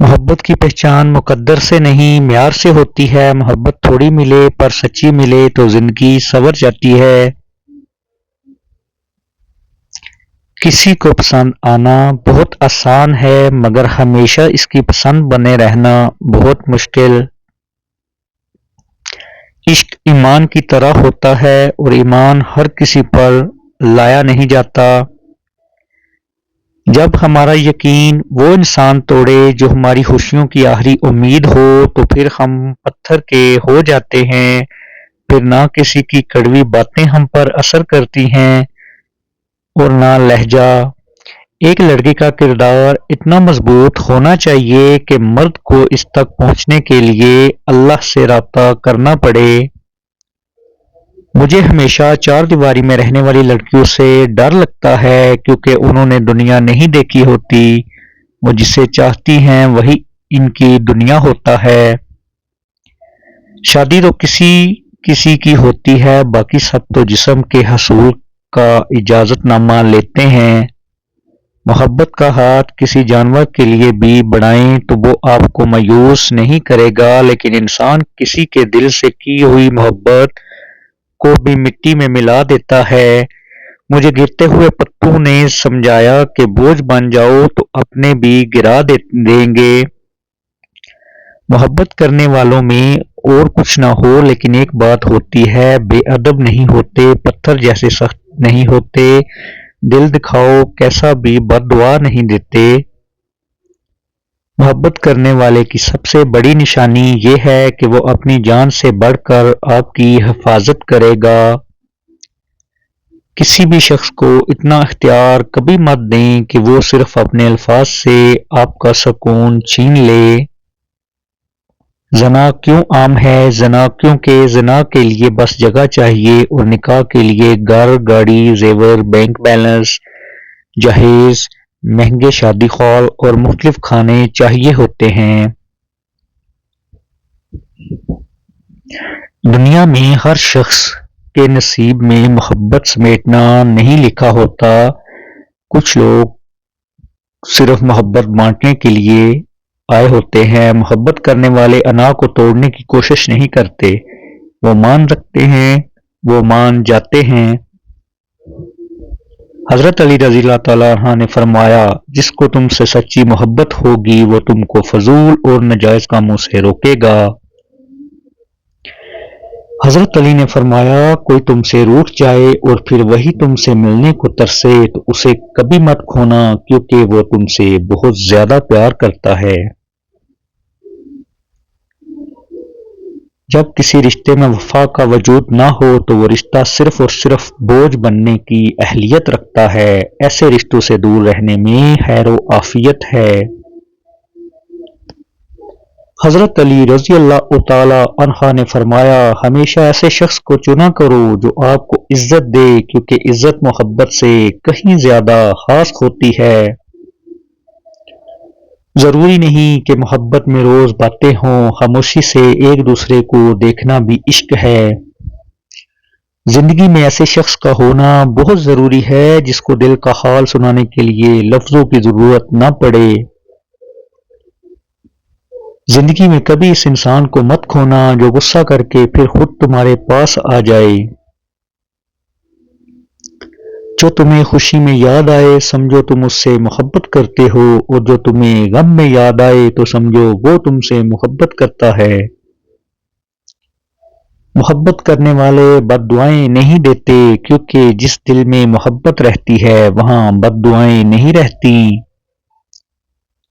محبت کی پہچان مقدر سے نہیں معیار سے ہوتی ہے۔ محبت تھوڑی ملے پر سچی ملے تو زندگی سنور جاتی ہے۔ کسی کو پسند آنا بہت آسان ہے مگر ہمیشہ اس کی پسند بنے رہنا بہت مشکل۔ عشق ایمان کی طرح ہوتا ہے اور ایمان ہر کسی پر لایا نہیں جاتا۔ جب ہمارا یقین وہ انسان توڑے جو ہماری خوشیوں کی آخری امید ہو تو پھر ہم پتھر کے ہو جاتے ہیں۔ پھر نہ کسی کی کڑوی باتیں ہم پر اثر کرتی ہیں اور نہ لہجہ۔ ایک لڑکی کا کردار اتنا مضبوط ہونا چاہیے کہ مرد کو اس تک پہنچنے کے لیے اللہ سے رابطہ کرنا پڑے۔ مجھے ہمیشہ چار دیواری میں رہنے والی لڑکیوں سے ڈر لگتا ہے کیونکہ انہوں نے دنیا نہیں دیکھی ہوتی۔ وہ جسے چاہتی ہیں وہی ان کی دنیا ہوتا ہے۔ شادی تو کسی کی ہوتی ہے، باقی سب تو جسم کے حصول کا اجازت نامہ لیتے ہیں۔ محبت کا ہاتھ کسی جانور کے لیے بھی بڑھائیں تو وہ آپ کو مایوس نہیں کرے گا، لیکن انسان کسی کے دل سے کی ہوئی محبت کو بھی مٹی میں ملا دیتا ہے۔ مجھے گرتے ہوئے پتوں نے سمجھایا کہ بوجھ بن جاؤ تو اپنے بھی گرا دیں گے۔ محبت کرنے والوں میں اور کچھ نہ ہو لیکن ایک بات ہوتی ہے، بے ادب نہیں ہوتے، پتھر جیسے سخت نہیں ہوتے، دل دکھاؤ کیسا بھی بد دعا نہیں دیتے۔ محبت کرنے والے کی سب سے بڑی نشانی یہ ہے کہ وہ اپنی جان سے بڑھ کر آپ کی حفاظت کرے گا۔ کسی بھی شخص کو اتنا اختیار کبھی مت دیں کہ وہ صرف اپنے الفاظ سے آپ کا سکون چھین لے۔ زنا کیوں عام ہے؟ زنا کیونکہ زنا کے لیے بس جگہ چاہیے اور نکاح کے لیے گھر، گاڑی، زیور، بینک بیلنس، جہیز، مہنگے شادی ہال اور مختلف کھانے چاہیے ہوتے ہیں۔ دنیا میں ہر شخص کے نصیب میں محبت سمیٹنا نہیں لکھا ہوتا۔ کچھ لوگ صرف محبت بانٹنے کے لیے آئے ہوتے ہیں۔ محبت کرنے والے انا کو توڑنے کی کوشش نہیں کرتے، وہ مان رکھتے ہیں، وہ مان جاتے ہیں۔ حضرت علی رضی اللہ تعالیٰ عنہ نے فرمایا، جس کو تم سے سچی محبت ہوگی وہ تم کو فضول اور ناجائز کاموں سے روکے گا۔ حضرت علی نے فرمایا، کوئی تم سے روٹھ جائے اور پھر وہی تم سے ملنے کو ترسے تو اسے کبھی مت کھونا کیونکہ وہ تم سے بہت زیادہ پیار کرتا ہے۔ جب کسی رشتے میں وفا کا وجود نہ ہو تو وہ رشتہ صرف اور صرف بوجھ بننے کی اہلیت رکھتا ہے۔ ایسے رشتوں سے دور رہنے میں خیر و عافیت ہے۔ حضرت علی رضی اللہ تعالی عنہ نے فرمایا، ہمیشہ ایسے شخص کو چنا کرو جو آپ کو عزت دے کیونکہ عزت محبت سے کہیں زیادہ خاص ہوتی ہے۔ ضروری نہیں کہ محبت میں روز باتیں ہوں، خاموشی سے ایک دوسرے کو دیکھنا بھی عشق ہے۔ زندگی میں ایسے شخص کا ہونا بہت ضروری ہے جس کو دل کا حال سنانے کے لیے لفظوں کی ضرورت نہ پڑے۔ زندگی میں کبھی اس انسان کو مت کھونا جو غصہ کر کے پھر خود تمہارے پاس آ جائے۔ جو تمہیں خوشی میں یاد آئے سمجھو تم اس سے محبت کرتے ہو، اور جو تمہیں غم میں یاد آئے تو سمجھو وہ تم سے محبت کرتا ہے۔ محبت کرنے والے بد دعائیں نہیں دیتے کیونکہ جس دل میں محبت رہتی ہے وہاں بد دعائیں نہیں رہتی۔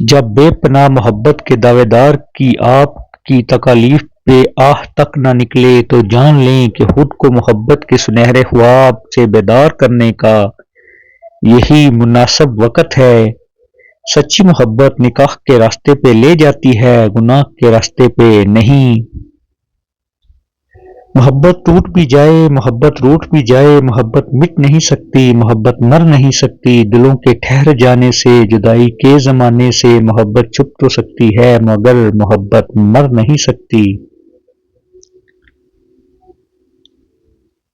جب بے پناہ محبت کے دعوے دار کی آپ کی تکالیف پہ آہ تک نہ نکلے تو جان لیں کہ خود کو محبت کے سنہرے خواب سے بیدار کرنے کا یہی مناسب وقت ہے۔ سچی محبت نکاح کے راستے پہ لے جاتی ہے، گناہ کے راستے پہ نہیں۔ محبت ٹوٹ بھی جائے، محبت روٹھ بھی جائے، محبت مٹ نہیں سکتی، محبت مر نہیں سکتی۔ دلوں کے ٹھہر جانے سے، جدائی کے زمانے سے محبت چھپ تو سکتی ہے مگر محبت مر نہیں سکتی۔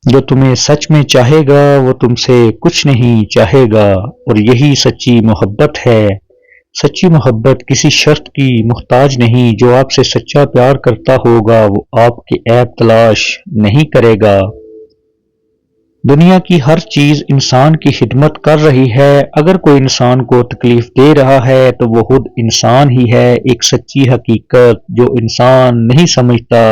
جو تمہیں سچ میں چاہے گا وہ تم سے کچھ نہیں چاہے گا، اور یہی سچی محبت ہے۔ سچی محبت کسی شرط کی محتاج نہیں، جو آپ سے سچا پیار کرتا ہوگا وہ آپ کے عیب تلاش نہیں کرے گا۔ دنیا کی ہر چیز انسان کی خدمت کر رہی ہے، اگر کوئی انسان کو تکلیف دے رہا ہے تو وہ خود انسان ہی ہے، ایک سچی حقیقت جو انسان نہیں سمجھتا۔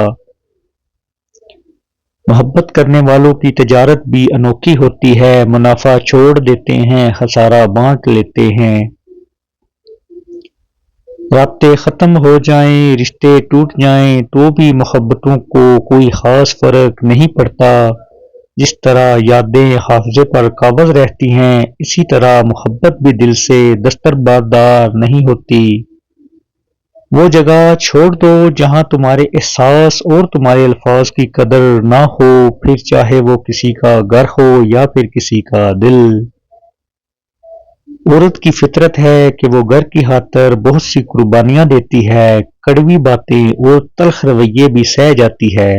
محبت کرنے والوں کی تجارت بھی انوکھی ہوتی ہے، منافع چھوڑ دیتے ہیں، خسارہ بانٹ لیتے ہیں۔ رابطے ختم ہو جائیں، رشتے ٹوٹ جائیں تو بھی محبتوں کو کوئی خاص فرق نہیں پڑتا۔ جس طرح یادیں حافظے پر قابض رہتی ہیں، اسی طرح محبت بھی دل سے دستبردار نہیں ہوتی۔ وہ جگہ چھوڑ دو جہاں تمہارے احساس اور تمہارے الفاظ کی قدر نہ ہو، پھر چاہے وہ کسی کا گھر ہو یا پھر کسی کا دل۔ عورت کی فطرت ہے کہ وہ گھر کی خاطر بہت سی قربانیاں دیتی ہے، کڑوی باتیں اور تلخ رویے بھی سہ جاتی ہے،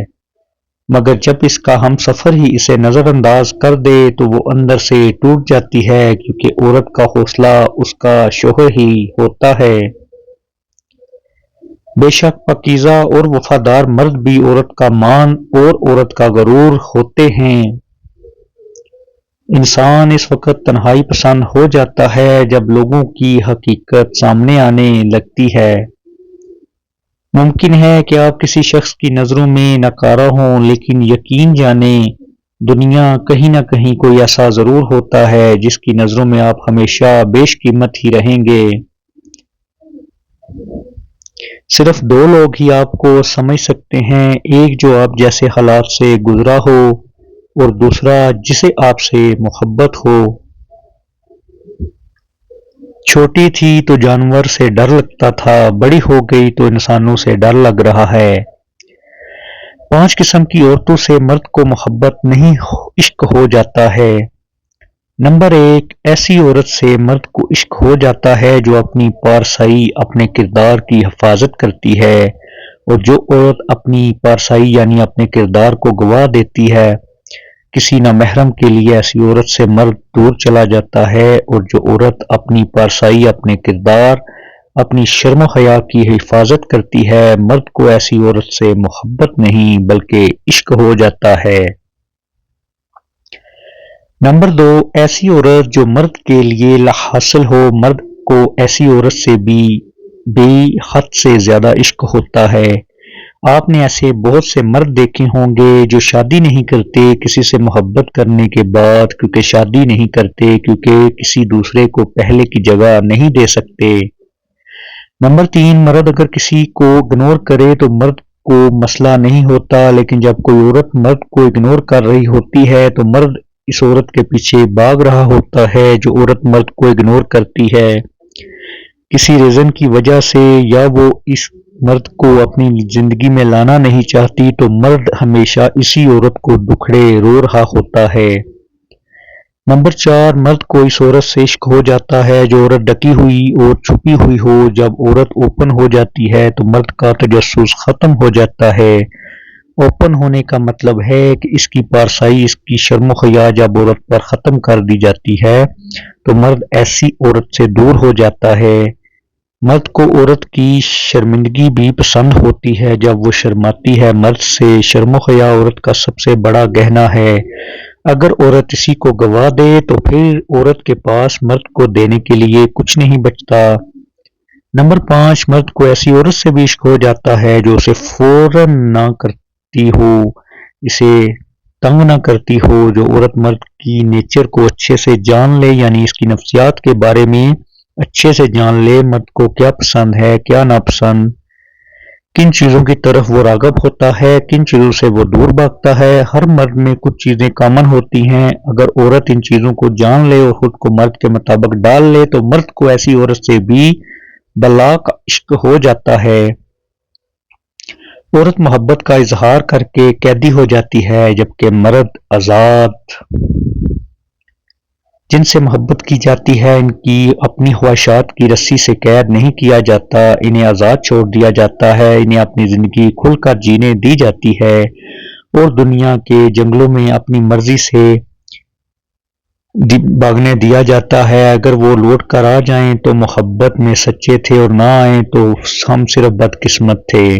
مگر جب اس کا ہم سفر ہی اسے نظر انداز کر دے تو وہ اندر سے ٹوٹ جاتی ہے، کیونکہ عورت کا حوصلہ اس کا شوہر ہی ہوتا ہے۔ بے شک پاکیزہ اور وفادار مرد بھی عورت کا مان اور عورت کا غرور ہوتے ہیں۔ انسان اس وقت تنہائی پسند ہو جاتا ہے جب لوگوں کی حقیقت سامنے آنے لگتی ہے۔ ممکن ہے کہ آپ کسی شخص کی نظروں میں ناکارہ ہوں، لیکن یقین جانیں دنیا کہیں نہ کہیں کوئی ایسا ضرور ہوتا ہے جس کی نظروں میں آپ ہمیشہ بیش قیمت ہی رہیں گے۔ صرف دو لوگ ہی آپ کو سمجھ سکتے ہیں، ایک جو آپ جیسے حالات سے گزرا ہو اور دوسرا جسے آپ سے محبت ہو۔ چھوٹی تھی تو جانور سے ڈر لگتا تھا، بڑی ہو گئی تو انسانوں سے ڈر لگ رہا ہے۔ 5 قسم کی عورتوں سے مرد کو محبت نہیں عشق ہو جاتا ہے۔ نمبر 1، ایسی عورت سے مرد کو عشق ہو جاتا ہے جو اپنی پارسائی، اپنے کردار کی حفاظت کرتی ہے، اور جو عورت اپنی پارسائی یعنی اپنے کردار کو گوا دیتی ہے، کسی نامحرم کے لیے ایسی عورت سے مرد دور چلا جاتا ہے، اور جو عورت اپنی پارسائی، اپنے کردار، اپنی شرم و حیا کی حفاظت کرتی ہے، مرد کو ایسی عورت سے محبت نہیں بلکہ عشق ہو جاتا ہے۔ نمبر 2، ایسی عورت جو مرد کے لیے لا حاصل ہو، مرد کو ایسی عورت سے بھی بے حد سے زیادہ عشق ہوتا ہے۔ آپ نے ایسے بہت سے مرد دیکھے ہوں گے جو شادی نہیں کرتے کسی سے محبت کرنے کے بعد، کیونکہ شادی نہیں کرتے کیونکہ کسی دوسرے کو پہلے کی جگہ نہیں دے سکتے۔ نمبر 3، مرد اگر کسی کو اگنور کرے تو مرد کو مسئلہ نہیں ہوتا، لیکن جب کوئی عورت مرد کو اگنور کر رہی ہوتی ہے تو مرد اس عورت کے پیچھے بھاگ رہا ہوتا ہے۔ جو عورت مرد کو اگنور کرتی ہے کسی ریزن کی وجہ سے، یا وہ اس مرد کو اپنی زندگی میں لانا نہیں چاہتی، تو مرد ہمیشہ اسی عورت کو دکھڑے رو رہا ہوتا ہے۔ نمبر 4، مرد کو اس عورت سے عشق ہو جاتا ہے جو عورت ڈکی ہوئی اور چھپی ہوئی ہو۔ جب عورت اوپن ہو جاتی ہے تو مرد کا تجسس ختم ہو جاتا ہے۔ اوپن ہونے کا مطلب ہے کہ اس کی پارسائی، اس کی شرم و حیا جب عورت پر ختم کر دی جاتی ہے تو مرد ایسی عورت سے دور ہو جاتا ہے۔ مرد کو عورت کی شرمندگی بھی پسند ہوتی ہے جب وہ شرماتی ہے، مرد سے شرم و حیا عورت کا سب سے بڑا گہنا ہے۔ اگر عورت اسی کو گوا دے تو پھر عورت کے پاس مرد کو دینے کے لیے کچھ نہیں بچتا۔ نمبر 5، مرد کو ایسی عورت سے بھی عشق ہو جاتا ہے جو اسے فوراً نہ کرتی ہو، اسے تنگ نہ کرتی ہو، جو عورت مرد کی نیچر کو اچھے سے جان لے، یعنی اس کی نفسیات کے بارے میں اچھے سے جان لے، مرد کو کیا پسند ہے، کیا ناپسند، کن چیزوں کی طرف وہ راغب ہوتا ہے، کن چیزوں سے وہ دور بھاگتا ہے۔ ہر مرد میں کچھ چیزیں کامن ہوتی ہیں، اگر عورت ان چیزوں کو جان لے اور خود کو مرد کے مطابق ڈال لے تو مرد کو ایسی عورت سے بھی بلاک عشق ہو جاتا ہے۔ عورت محبت کا اظہار کر کے قیدی ہو جاتی ہے، جبکہ مرد آزاد۔ جن سے محبت کی جاتی ہے ان کی اپنی خواہشات کی رسی سے قید نہیں کیا جاتا، انہیں آزاد چھوڑ دیا جاتا ہے، انہیں اپنی زندگی کھل کر جینے دی جاتی ہے، اور دنیا کے جنگلوں میں اپنی مرضی سے بھاگنے دیا جاتا ہے، اگر وہ لوٹ کر آ جائیں تو محبت میں سچے تھے اور نہ آئیں تو ہم صرف بدقسمت تھے۔